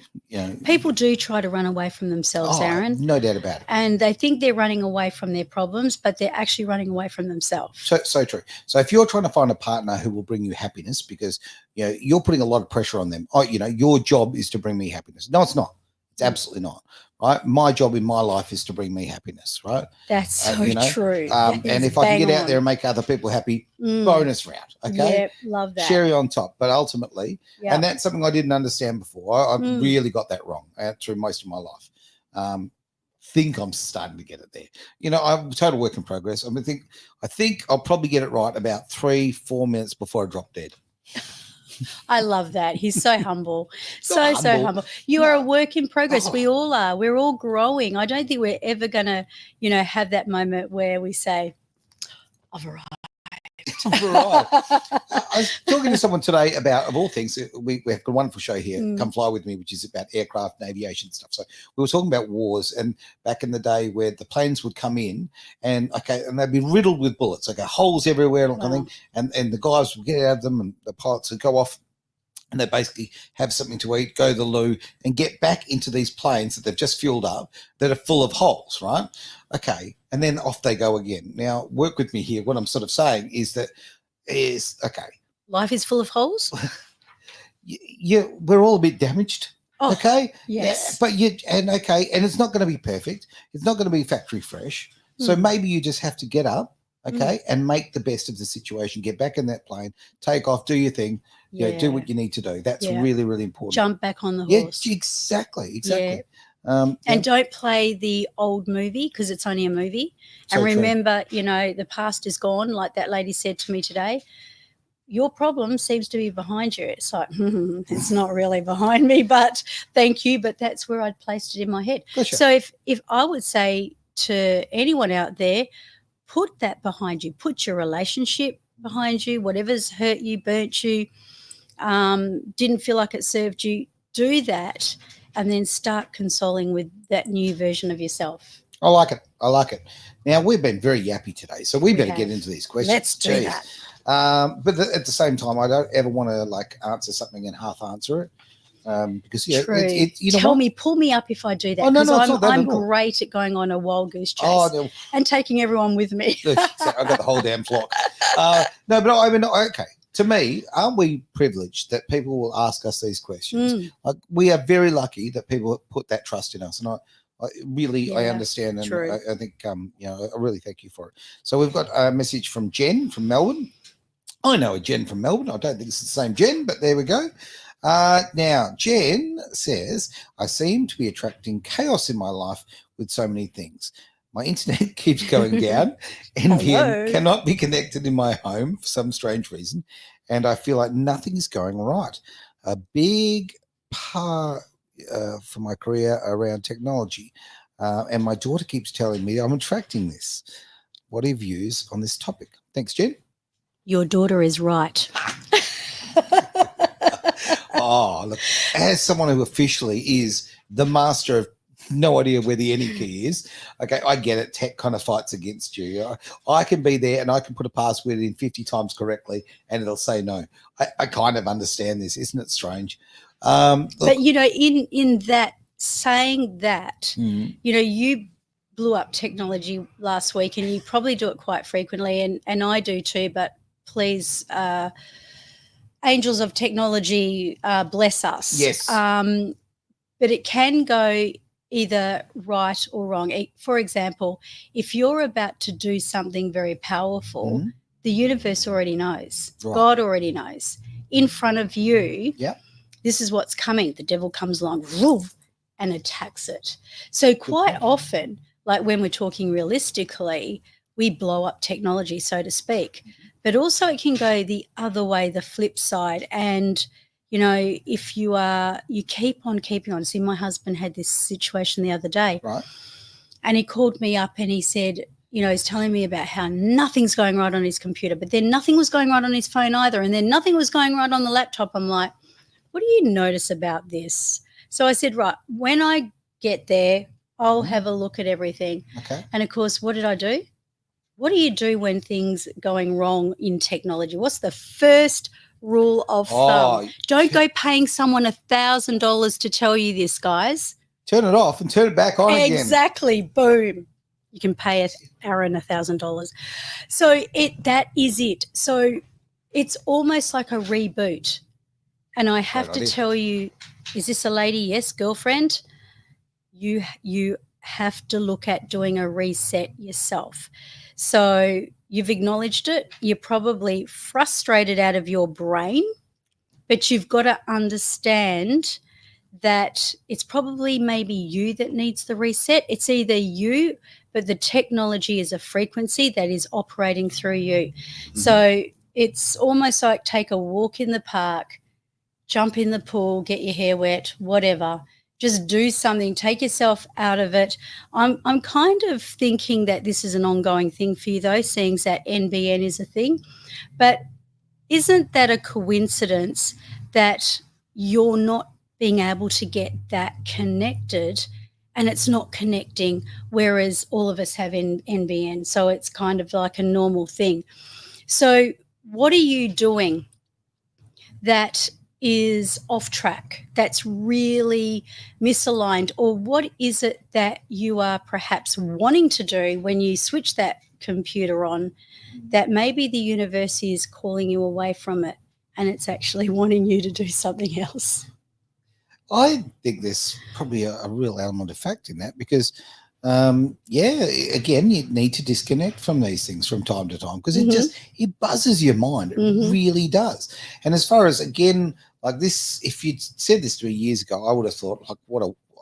B: People do try to run away from themselves, Aaron.
A: No doubt about it.
B: And they think they're running away from their problems, but they're actually running away from themselves.
A: So true. So if you're trying to find a partner who will bring you happiness, because you're putting a lot of pressure on them. Oh, your job is to bring me happiness. No, it's not. It's absolutely not. Right. My job in my life is to bring me happiness. Right.
B: That's so true.
A: And if I can get out there and make other people happy, bonus round. Okay.
B: Yeah, love that.
A: Cherry on top. But ultimately, and that's something I didn't understand before. I really got that wrong through most of my life. Think I'm starting to get it there. I'm a total work in progress. I think I'll probably get it right about 3-4 minutes before I drop dead.
B: I love that. He's so humble. So humble. You are a work in progress. We all are. We're all growing. I don't think we're ever going to, have that moment where we say, I've arrived.
A: I was talking to someone today about, of all things, we have a wonderful show here, Come Fly With Me, which is about aircraft and aviation stuff. So we were talking about wars, and back in the day where the planes would come in and they'd be riddled with bullets, holes everywhere and everything, and the guys would get out of them and the pilots would go off and they basically have something to eat, go to the loo and get back into these planes that they've just fueled up that are full of holes, right? Okay. And then off they go again. Now, work with me here. What I'm sort of saying is
B: life is full of holes.
A: We're all a bit damaged.
B: Oh,
A: okay.
B: Yes.
A: But and it's not going to be perfect. It's not going to be factory fresh. So maybe you just have to get up, and make the best of the situation. Get back in that plane, take off, do your thing. Do what you need to do. That's really, really important.
B: Jump back on the horse.
A: Yeah, exactly.
B: Yeah. And don't play the old movie because it's only a movie. And remember, the past is gone, like that lady said to me today. Your problem seems to be behind you. It's like, it's not really behind me, but thank you. But that's where I'd placed it in my head.
A: Gotcha.
B: So if I would say to anyone out there, put that behind you. Put your relationship behind you, whatever's hurt you, burnt you, didn't feel like it served you, do that and then start consoling with that new version of yourself.
A: I like it. Now, we've been very yappy today, so we better get into these questions.
B: Let's do that.
A: But at the same time, I don't ever want to answer something and half answer it. Because
B: True. Pull me up if I do that.
A: Oh, no,
B: I'm great at going on a wild goose chase and taking everyone with me.
A: I've got the whole damn flock. Okay. To me, aren't we privileged that people will ask us these questions? We are very lucky that people put that trust in us, and I understand, and I think I really thank you for it. So we've got a message from Jen from Melbourne. I know a Jen from Melbourne. I don't think it's the same Jen, but there we go. Now, Jen says, I seem to be attracting chaos in my life with so many things. My internet keeps going down. NVN cannot be connected in my home for some strange reason, and I feel like nothing is going right. A big part for my career around technology, and my daughter keeps telling me I'm attracting this. What are your views on this topic? Thanks, Jen.
B: Your daughter is right.
A: Oh, look, as someone who officially is the master of no idea where the any key is, okay, I get it. Tech kind of fights against you. I can be there and I can put a password in 50 times correctly and it'll say no. I kind of understand this. Isn't it strange?
B: But, in that, saying that, you blew up technology last week and you probably do it quite frequently and I do too, but please, angels of technology, bless us.
A: Yes.
B: But it can go either right or wrong. For example, if you're about to do something very powerful, the universe already knows. Right. God already knows. In front of you, this is what's coming. The devil comes along and attacks it. So quite often, like when we're talking realistically, we blow up technology, so to speak. But also it can go the other way, the flip side. And, if you keep on keeping on. See, my husband had this situation the other day.
A: Right.
B: And he called me up and he said, he's telling me about how nothing's going right on his computer, but then nothing was going right on his phone either. And then nothing was going right on the laptop. I'm like, what do you notice about this? So I said, right, when I get there, I'll have a look at everything.
A: Okay.
B: And, of course, what did I do? What do you do when things are going wrong in technology? What's the first rule of thumb? Don't go paying someone $1,000 to tell you this, guys.
A: Turn it off and turn it back on again.
B: Exactly. Boom. You can pay Aaron $1,000. So that is it. So it's almost like a reboot. And I have to tell you, is this a lady? Yes, girlfriend. You have to look at doing a reset yourself. So you've acknowledged it. You're probably frustrated out of your brain, but you've got to understand that it's probably maybe you that needs the reset. It's either you, but the technology is a frequency that is operating through you. Mm-hmm. So it's almost like take a walk in the park, jump in the pool, get your hair wet, whatever. Just do something, take yourself out of it. I'm kind of thinking that this is an ongoing thing for you, though, seeing that NBN is a thing. But isn't that a coincidence that you're not being able to get that connected and it's not connecting, whereas all of us have NBN? So it's kind of like a normal thing. So what are you doing that is off track, that's really misaligned? Or what is it that you are perhaps wanting to do when you switch that computer on that maybe the universe is calling you away from it and it's actually wanting you to do something else?
A: I think there's probably a real element of fact in that because, again, you need to disconnect from these things from time to time because it buzzes your mind. It really does. And as far as, again, like this, if you'd said this 3 years ago, I would have thought, like,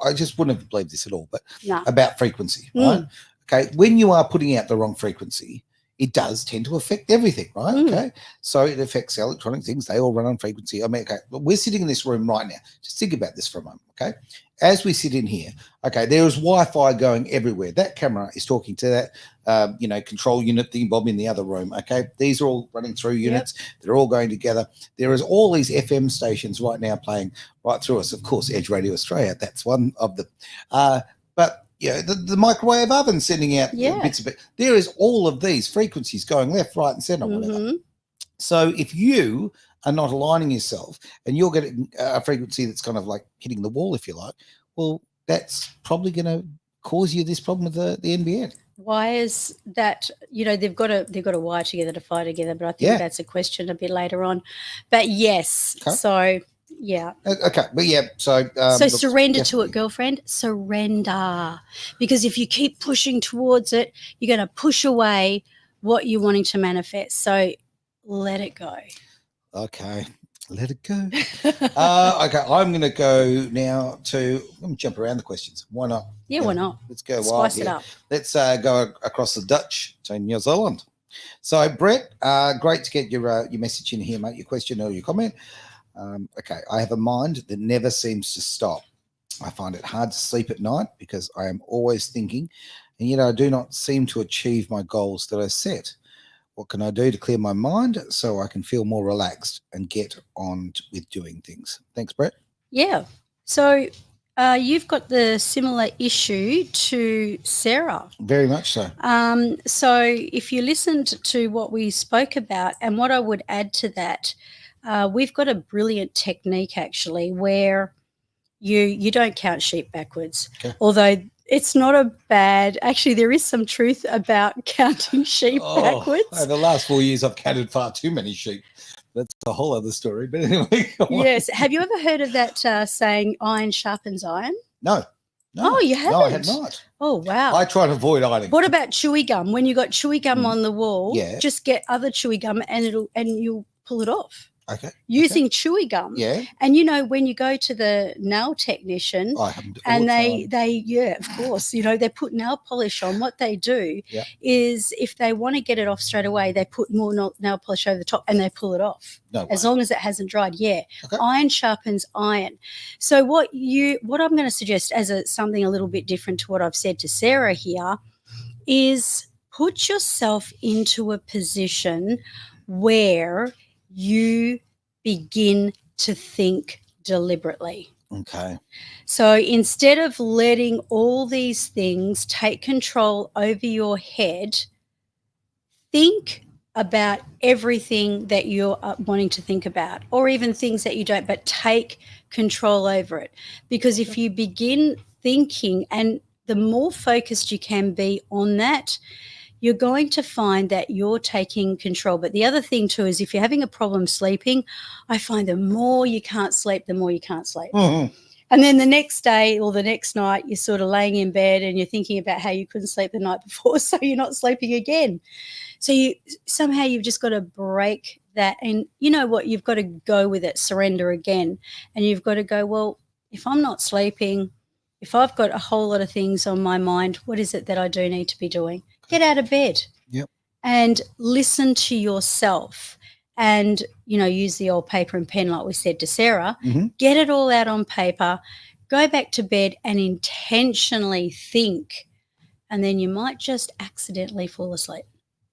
A: I just wouldn't have believed this at all, but about frequency, right? Okay, when you are putting out the wrong frequency, it does tend to affect everything, right? Okay, so it affects electronic things. They all run on frequency. I mean, okay, but we're sitting in this room right now. Just think about this for a moment, okay? As we sit in here, okay, there is Wi-Fi going everywhere. That camera is talking to that, control unit thing, Bob, in the other room, okay? These are all running through units. Yep. They're all going together. There is all these FM stations right now playing right through us. Of course, Edge Radio Australia, that's one of them. But the microwave oven sending out bits of it. There is all of these frequencies going left, right, and center, whatever. So if you are not aligning yourself and you're getting a frequency that's kind of like hitting the wall, if you like, well, that's probably going to cause you this problem with the NBN. Why is that? They've got to wire together to fire together, but I think that's a question a bit later on. But yes, so. Yeah. Okay. But so surrender to it, girlfriend. Surrender. Because if you keep pushing towards it, you're going to push away what you're wanting to manifest. So let it go. Okay. Let it go. Okay. I'm going to go now let me jump around the questions. Why not? Yeah, why not? Let's go wild here. Spice it up. Let's go across the Dutch to New Zealand. So, Brett, great to get your message in here, mate, your question or your comment. Okay, I have a mind that never seems to stop. I find it hard to sleep at night because I am always thinking, and yet I do not seem to achieve my goals that I set. What can I do to clear my mind so I can feel more relaxed and get on with doing things? Thanks, Brett. Yeah. So you've got the similar issue to Sarah. Very much so. So if you listened to what we spoke about, and what I would add to that, we've got a brilliant technique actually where you don't count sheep backwards, although it's not a bad – actually there is some truth about counting sheep backwards. Over the last 4 years I've counted far too many sheep. That's a whole other story. But anyway. Yes. Have you ever heard of that saying, iron sharpens iron? No. Oh, you haven't? No, I have not. Oh, wow. I try to avoid ironing. What about chewy gum? When you got chewy gum on the wall, just get other chewy gum and you'll pull it off. Okay. Using chewy gum. Yeah. And when you go to the nail technician and they of course, they put nail polish on, what they do is if they want to get it off straight away, they put more nail polish over the top and they pull it off. No way. As long as it hasn't dried. Yeah. Okay. Iron sharpens iron. So what I'm going to suggest as something a little bit different to what I've said to Sarah here is put yourself into a position where you begin to think
B: deliberately.
A: Okay.
B: So instead of letting all these things take control over your head, think about everything that you're wanting to think about, or even things that you don't, but take control over it. Because if you begin thinking, and the more focused you can be on that, you're going to find that you're taking control. But the other thing too is if you're having a problem sleeping, I find the more you can't sleep, the more you can't sleep.
A: Mm-hmm.
B: And then the next day or the next night, you're sort of laying in bed and you're thinking about how you couldn't sleep the night before, so you're not sleeping again. So you've just got to break that. And you know what? You've got to go with it, surrender again. And you've got to go, well, if I'm not sleeping, if I've got a whole lot of things on my mind, what is it that I do need to be doing? Get out of bed.
A: Yep.
B: And listen to yourself. And, use the old paper and pen, like we said to Sarah.
A: Mm-hmm.
B: Get it all out on paper. Go back to bed and intentionally think. And then you might just accidentally fall asleep.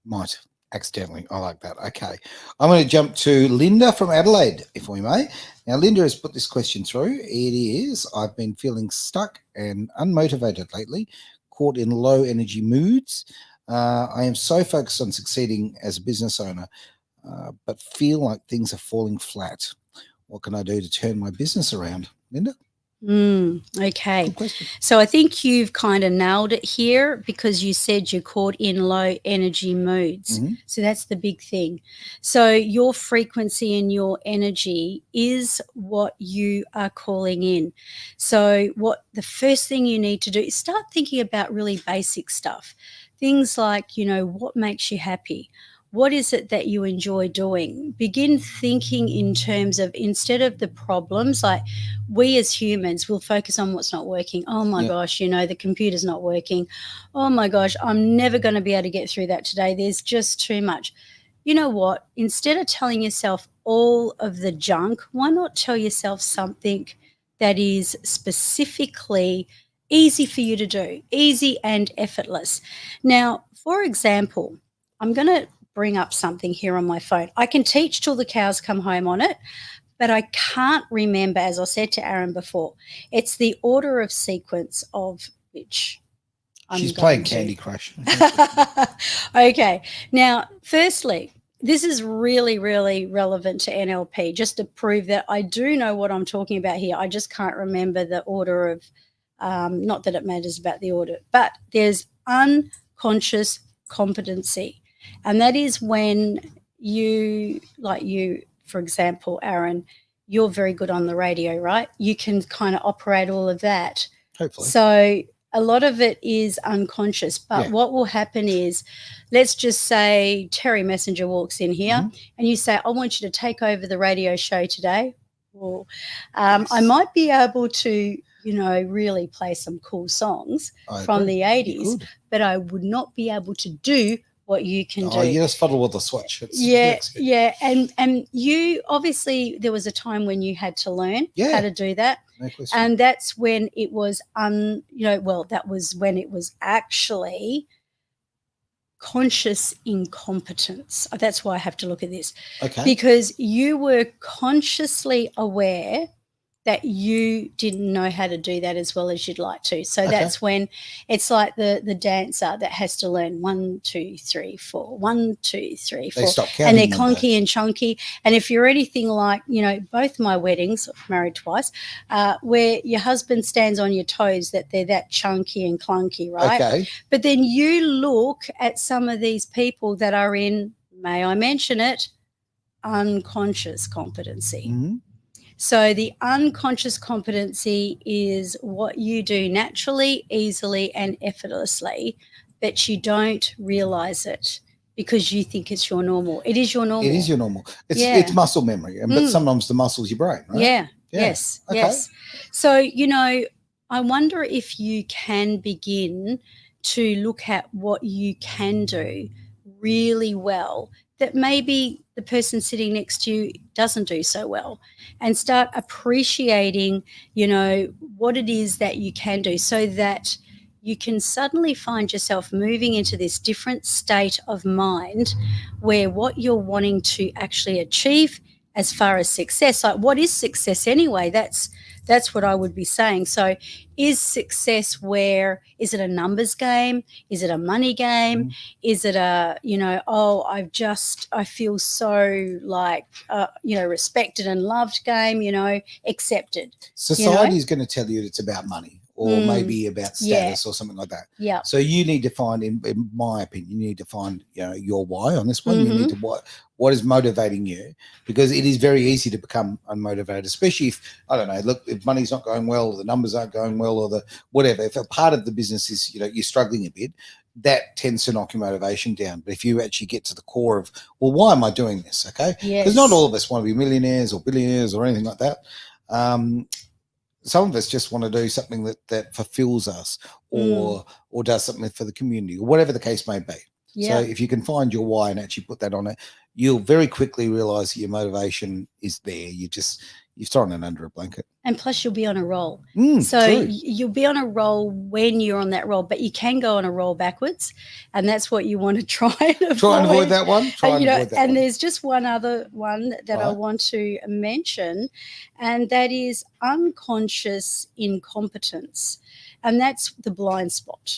A: Might accidentally. I like that. Okay. I'm going to jump to Linda from Adelaide, if we may. Now, Linda has put this question through. It is, I've been feeling stuck and unmotivated lately, caught in low energy moods. I am so focused on succeeding as a business owner, but feel like things are falling flat. What can I do to turn my business around? Linda?
B: Okay.
A: Good question.
B: So I think you've kind of nailed it here because you said you're caught in low energy moods.
A: Mm-hmm.
B: So that's the big thing. So your frequency and your energy is what you are calling in. So what the first thing you need to do is start thinking about really basic stuff. Things like, what makes you happy? What is it that you enjoy doing? Begin thinking in terms of, instead of the problems, like we as humans will focus on what's not working. Oh my gosh, the computer's not working. Oh my gosh, I'm never going to be able to get through that today. There's just too much. You know what? Instead of telling yourself all of the junk, why not tell yourself something that is specifically easy for you to do, easy and effortless? Now, for example, I'm going to bring up something here on my phone. I can teach till the cows come home on it, but I can't remember, as I said to Aaron before, it's the order of sequence of which
A: She's playing Candy Crush.
B: Okay. Now, firstly, this is really, really relevant to NLP, just to prove that I do know what I'm talking about here. I just can't remember the order of, not that it matters about the order, but there's unconscious competency. And that is when you, for example, Aaron, you're very good on the radio, right? You can kind of operate all of that.
A: Hopefully.
B: So a lot of it is unconscious. But what will happen is, let's just say Terry Messenger walks in here and you say, I want you to take over the radio show today. Well, I might be able to, really play some cool songs from the 80s, but I would not be able to do what you can do.
A: Oh, you just fuddle with the switch.
B: Yeah. And you, obviously, there was a time when you had to learn how to do that.
A: No question.
B: And that's when it was, that was when it was actually conscious incompetence. That's why I have to look at this.
A: Okay.
B: Because you were consciously aware that you didn't know how to do that as well as you'd like to. So that's when it's like the dancer that has to learn 1, 2, 3, 4, 1, 2, 3, 4.
A: They stop counting.
B: And they're clunky and chunky. And if you're anything like, both my weddings, married twice, where your husband stands on your toes, that they're that chunky and clunky, right?
A: Okay.
B: But then you look at some of these people that are in, may I mention it, unconscious competency.
A: Mm-hmm.
B: So the unconscious competency is what you do naturally, easily, and effortlessly, but you don't realize it because you think it's your normal. It is your normal.
A: It is your normal. It's muscle memory, but sometimes the muscle's your brain, right?
B: Yeah. Yes. Okay. Yes. So, I wonder if you can begin to look at what you can do really well that maybe the person sitting next to you doesn't do so well, and start appreciating, what it is that you can do, so that you can suddenly find yourself moving into this different state of mind where what you're wanting to actually achieve as far as success. Like, what is success anyway? That's what I would be saying. So is success is it a numbers game? Is it a money game? Is it a, I feel so like, respected and loved game, accepted.
A: Society is going to tell you it's about money or maybe about status or something like that.
B: Yeah.
A: So you need to find, in my opinion, you need to find, your why on this one. You need to what is motivating you, because it is very easy to become unmotivated, especially if, I don't know, look, if money's not going well, or the numbers aren't going well, or the whatever. If a part of the business is, you're struggling a bit, that tends to knock your motivation down. But if you actually get to the core of, well, why am I doing this? Okay. Because not all of us want to be millionaires or billionaires or anything like that. Some of us just want to do something that fulfills us or does something for the community or whatever the case may be. Yeah. So if you can find your why and actually put that on it, you'll very quickly realize your motivation is there. You've thrown it under a blanket.
B: And plus you'll be on a roll.
A: So
B: you'll be on a roll when you're on that roll, but you can go on a roll backwards. And that's what you want to try and avoid.
A: Try and avoid that one.
B: And there's just one other one that I want to mention, and that is unconscious incompetence. And that's the blind spot.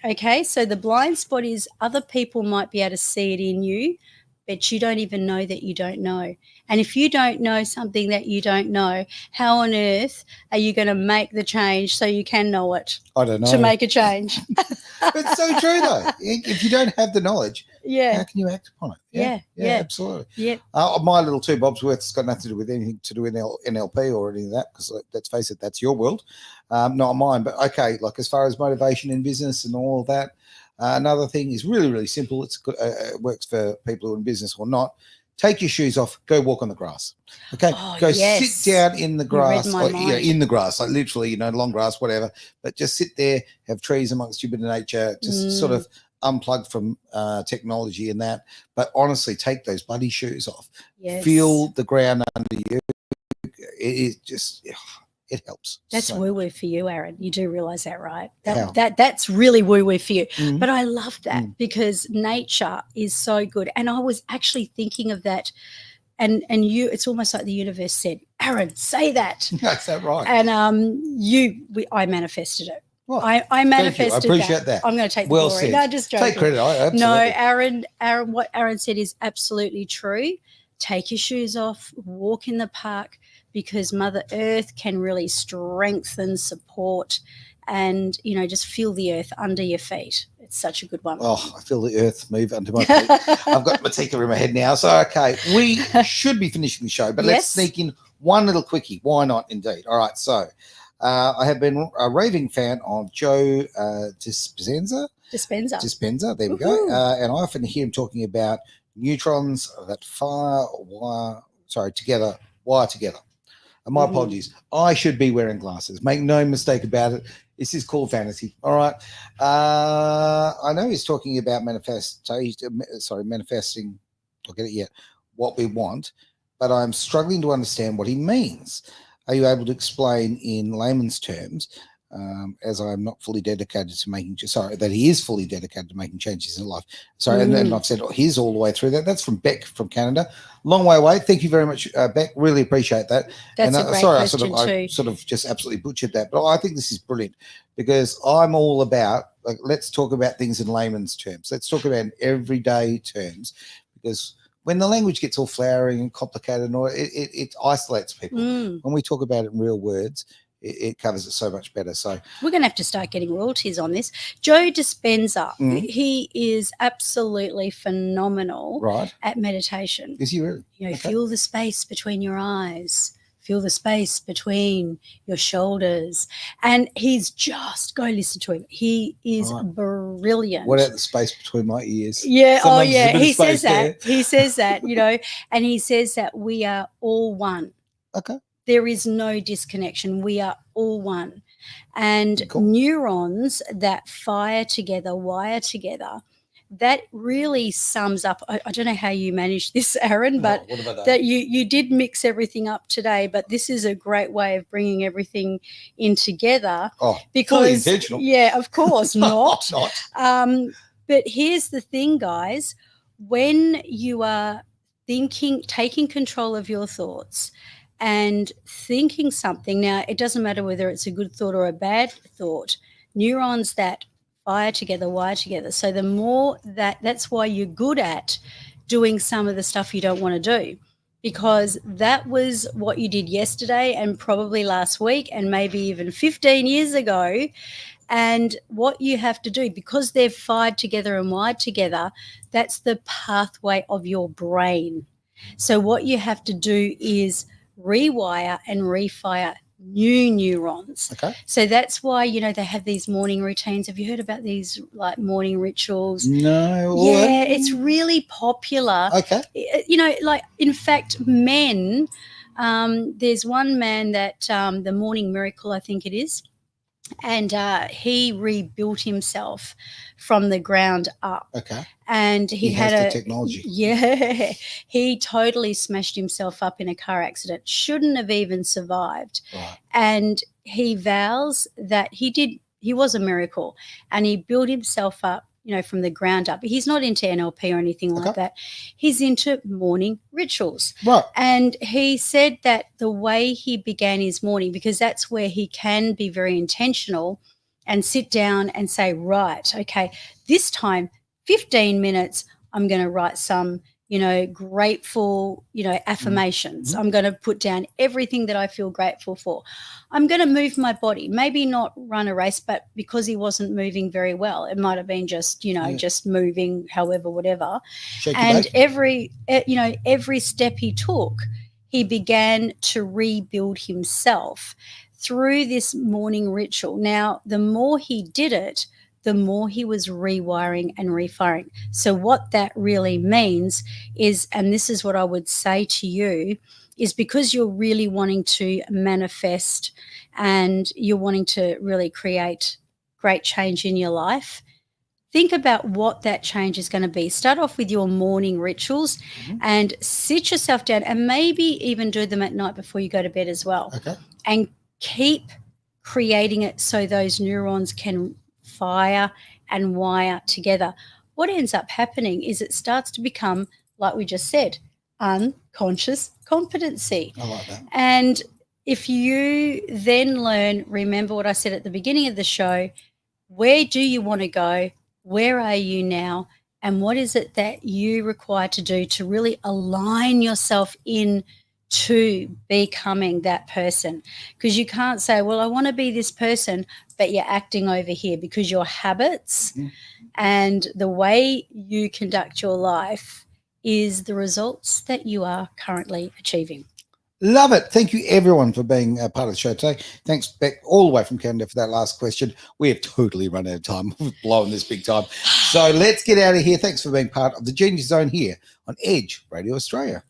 B: Okay. So the blind spot is other people might be able to see it in you, but you don't even know that you don't know. And if you don't know something that you don't know, how on earth are you going to make the change so you can know it?
A: I don't know.
B: To make a change.
A: It's so true, though. If you don't have the knowledge, how can you act upon it?
B: Yeah,
A: absolutely.
B: Yeah.
A: My little two bobs worth has got nothing to do with anything to do with NLP or any of that, because let's face it, that's your world, not mine. But okay, like as far as motivation in business and all of that, another thing is really, really simple. It's good, it works for people who are in business or not. Take your shoes off, go walk on the grass. Okay. Sit down in the grass, in the grass, like literally, long grass, whatever. But just sit there, have trees amongst you, bit of nature, just sort of unplug from technology and that. But honestly, take those bloody shoes off. Yes. Feel the ground under you. It is just, it helps.
B: That's woo-woo for you, Aaron. You do realise that, right? That's really woo-woo for you. But I love that because nature is so good. And I was actually thinking of that, and it's almost like the universe said, Aaron, say that.
A: That's that right.
B: And I manifested it. Well, I manifested
A: I appreciate that.
B: I'm going to take the glory.
A: Said.
B: No, just joking.
A: Take credit. Absolutely.
B: No, Aaron, what Aaron said is absolutely true. Take your shoes off, walk in the park, because Mother Earth can really strengthen, support, and, just feel the earth under your feet. It's such a good one.
A: Oh, I feel the earth move under my feet. I've got my tika in my head now. So, okay, we should be finishing the show, but let's sneak in one little quickie. Why not, indeed? All right, so I have been a raving fan of Joe Dispenza. There we go. And I often hear him talking about neutrons that wire together. And my apologies. I should be wearing glasses. Make no mistake about it. This is called vanity. All right. I know he's talking about manifesting. I'll get it yet. What we want, but I'm struggling to understand what he means. Are you able to explain in layman's terms, as I'm not fully dedicated to that he is fully dedicated to making changes in life. And I've said his all the way through that. That's from Beck from Canada. Long way away. Thank you very much, Beck. Really appreciate that.
B: That's a great question
A: I sort of just absolutely butchered that. But I think this is brilliant, because I'm all about, let's talk about things in layman's terms. Let's talk about everyday terms, because when the language gets all flowery and complicated, it isolates people. When we talk about it in real words, it covers it so much better. So
B: we're going to have to start getting royalties on this. Joe Dispenza, he is absolutely phenomenal at meditation.
A: Is he really?
B: Feel the space between your eyes. Feel the space between your shoulders. And he's go listen to him. He is brilliant.
A: What about the space between my ears?
B: Yeah.
A: Sometimes
B: he says that. He says that, and he says that we are all one.
A: Okay.
B: There is no disconnection. We are all one. And neurons that wire together, that really sums up. I don't know how you manage this, Aaron, but
A: what about
B: that you did mix everything up today, but this is a great way of bringing everything in together.
A: Oh,
B: because,
A: fully intentional.
B: Yeah, of course, not.
A: Not.
B: But here's the thing, guys. When you are taking control of your thoughts and thinking something. Now, it doesn't matter whether it's a good thought or a bad thought. Neurons that fire together, wire together. So the more that's why you're good at doing some of the stuff you don't want to do, because that was what you did yesterday and probably last week and maybe even 15 years ago. And what you have to do, because they're fired together and wired together, that's the pathway of your brain. So what you have to do is rewire and refire new neurons.
A: Okay.
B: So that's why, they have these morning routines. Have you heard about these like morning rituals?
A: No.
B: Yeah, it's really popular.
A: Okay.
B: Like in fact, men, there's one man that the Morning Miracle, I think it is, and he rebuilt himself from the ground up.
A: Okay.
B: And he had
A: has the technology.
B: Yeah, he totally smashed himself up in a car accident. Shouldn't have even survived.
A: Right.
B: And he vows that he was a miracle, and he built himself up, from the ground up. He's not into NLP or anything like that. He's into morning rituals.
A: Right.
B: And he said that the way he began his morning, because that's where he can be very intentional and sit down and say, right, okay, this time, 15 minutes, I'm going to write some, grateful, affirmations.
A: Mm-hmm.
B: I'm going to put down everything that I feel grateful for. I'm going to move my body, maybe not run a race, but because he wasn't moving very well, it might have been just, just moving, however, whatever. And every step he took, he began to rebuild himself through this morning ritual. Now, the more he did it, the more he was rewiring and refiring. So what that really means is, and this is what I would say to you, is because you're really wanting to manifest and you're wanting to really create great change in your life, think about what that change is going to be. Start off with your morning rituals and sit yourself down, and maybe even do them at night before you go to bed as well.
A: Okay.
B: And keep creating it so those neurons can fire and wire together. What ends up happening is it starts to become, like we just said, unconscious competency.
A: I like that.
B: And if you then learn, remember what I said at the beginning of the show, where do you want to go? Where are you now? And what is it that you require to do to really align yourself in to becoming that person? Because you can't say, well, I want to be this person, but you're acting over here, because your habits and the way you conduct your life is the results that you are currently achieving.
A: Love it. Thank you, everyone, for being a part of the show today. Thanks, Beck, all the way from Canada, for that last question. We have totally run out of time. We've blown this big time. So let's get out of here. Thanks for being part of the Genius Zone here on Edge Radio Australia.